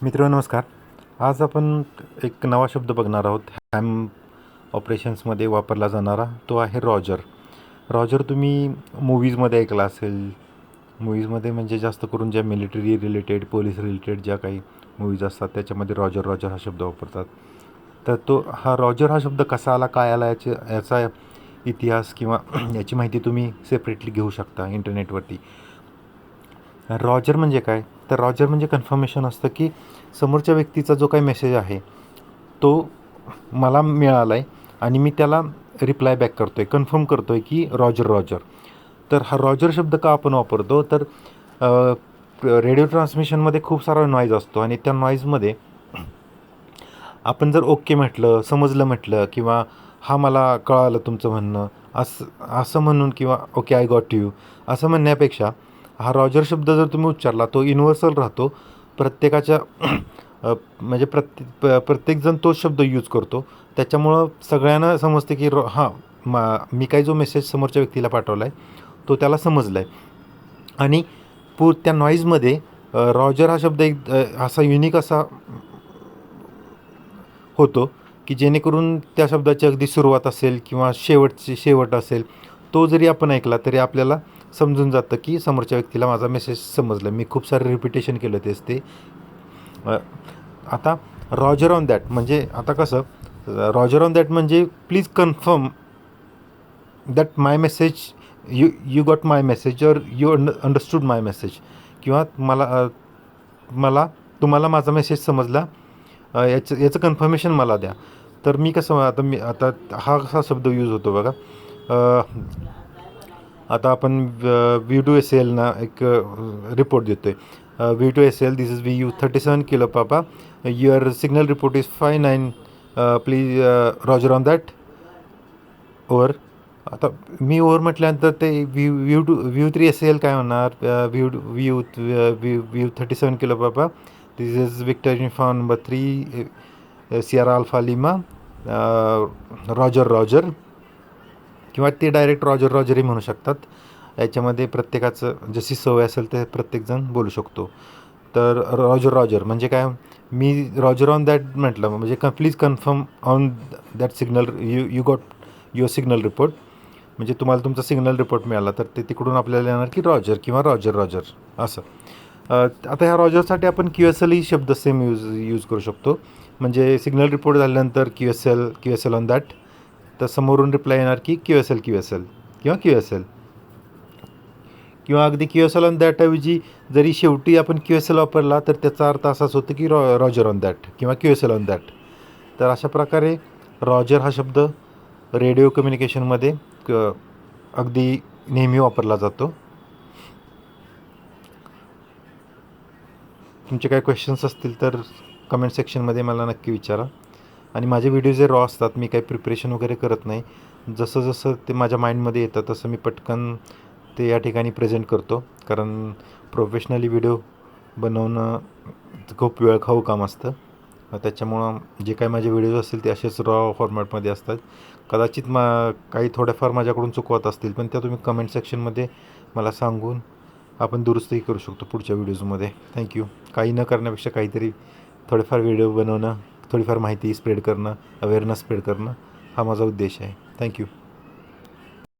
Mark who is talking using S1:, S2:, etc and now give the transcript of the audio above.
S1: मित्रांनो नमस्कार. आज आपण एक नवा शब्द बघणार आहोत. हॅम ऑपरेशन्समध्ये वापरला जाणारा तो आहे रॉजर. रॉजर तुम्ही मूव्हीजमध्ये ऐकला असेल. मूव्हीजमध्ये म्हणजे जास्त करून ज्या मिलिटरी रिलेटेड, पोलीस रिलेटेड ज्या काही मूव्हीज असतात त्याच्यामध्ये रॉजर रॉजर हा शब्द वापरतात. तर हा रॉजर हा शब्द कसा आला, काय आला, याचा इतिहास किंवा याची माहिती तुम्ही सेपरेटली घेऊ शकता इंटरनेटवरती. रॉजर म्हणजे काय? तर रॉजर म्हणजे कन्फर्मेशन असतं की समोरच्या व्यक्तीचा जो काही मेसेज आहे तो मला मिळाला आहे आणि मी त्याला रिप्लाय बॅक करतो आहे, कन्फर्म करतो आहे की रॉजर रॉजर. तर हा रॉजर शब्द का आपण वापरतो? तर रेडिओ ट्रान्समिशनमध्ये खूप सारा नॉईज असतो आणि त्या नॉईजमध्ये आपण जर ओके म्हटलं, समजलं म्हटलं किंवा हा मला कळालं तुमचं म्हणणं असं म्हणून किंवा ओके आय गॉट यू असं म्हणण्यापेक्षा हा रॉजर शब्द जर तुम्ही उच्चारला तो युनिव्हर्सल राहतो. प्रत्येकाच्या म्हणजे प्रत्येकजण तोच शब्द यूज करतो. त्याच्यामुळं सगळ्यांना समजते की मी काही जो मेसेज समोरच्या व्यक्तीला पाठवला आहे तो त्याला समजला आहे. आणि त्या नॉईजमध्ये रॉजर हा शब्द एक असा युनिक असा होतो की जेणेकरून त्या शब्दाची अगदी सुरुवात असेल किंवा शेवट असेल, तो जरी आपण ऐकला तरी आपल्याला समजून जातं की समोरच्या व्यक्तीला माझा मेसेज समजला. मी खूप सारं रिपिटेशन केलं ते. आता रॉजर ऑन दॅट म्हणजे आता कसं, रॉजर ऑन दॅट म्हणजे please confirm that my message you got my message और यू अंडरस्टूड माय मेसेज, किंवा तुम्हाला माझा मेसेज समजला, याचं कन्फर्मेशन मला द्या. तर मी कसं आता हा कसा शब्द यूज होतो बघा. आता आपण VU2SAL ना एक रिपोर्ट देतो आहे. VU2SAL, this is VU37 kilo papa, your signal report is 59, please roger on that, over. आता मी ओवर म्हटल्यानंतर ते VU3SAL काय होणार? VU37 kilo papa, this is victor uniform number 3 sierra alpha lima, roger roger, किंवा ते डायरेक्ट रॉजर रॉजरही म्हणू शकतात. याच्यामध्ये प्रत्येकाचं जशी सवय असेल ते प्रत्येकजण बोलू शकतो. तर रॉजर रॉजर म्हणजे काय? मी रॉजर ऑन दॅट म्हटलं म्हणजे please confirm on that signal, you got your signal report, म्हणजे तुम्हाला तुमचा सिग्नल रिपोर्ट मिळाला तर ते तिकडून आपल्याला येणार की रॉजर किंवा रॉजर रॉजर असं. आता ह्या रॉजरसाठी आपण QSL ही शब्द सेम यूज करू शकतो. म्हणजे सिग्नल रिपोर्ट झाल्यानंतर QSL ऑन दॅट, तर समोरून रिप्लाय येणार की QSL किंवा QSL, किंवा अगदी QSL ऑन दॅट ऐवजी जरी शेवटी आपण QSL वापरला तर त्याचा अर्थ असाच होतो की रॉजर ऑन दॅट किंवा QSL ऑन दॅट. तर अशा प्रकारे रॉजर हा शब्द रेडिओ कम्युनिकेशनमध्ये अगदी नेहमी वापरला जातो. तुमचे काही क्वेश्चन्स असतील तर कमेंट सेक्शनमध्ये मला नक्की विचारा. आणि माझे व्हिडिओ जे रॉ असतात, मी काही प्रिपरेशन वगैरे करत नाही, जसं ते माझ्या माइंडमध्ये येतं तसं मी पटकन ते या ठिकाणी प्रेझेंट करतो. कारण प्रोफेशनली व्हिडिओ बनवणं खूप वेळ खाऊ काम असतं. त्याच्यामुळं जे काही माझे व्हिडिओज असतील ते असेच रॉ फॉर्मॅटमध्ये असतात. कदाचित काही थोड्याफार माझ्याकडून चुकवत असतील, पण त्या तुम्ही कमेंट सेक्शनमध्ये मला सांगून आपण दुरुस्तही करू शकतो पुढच्या व्हिडिओजमध्ये. थँक्यू. काही न करण्यापेक्षा काहीतरी थोडेफार व्हिडिओ बनवणं, थोडीफार माहिती स्प्रेड करणं, अवेअरनेस स्प्रेड करणं हा माझा उद्देश आहे. थँक्यू.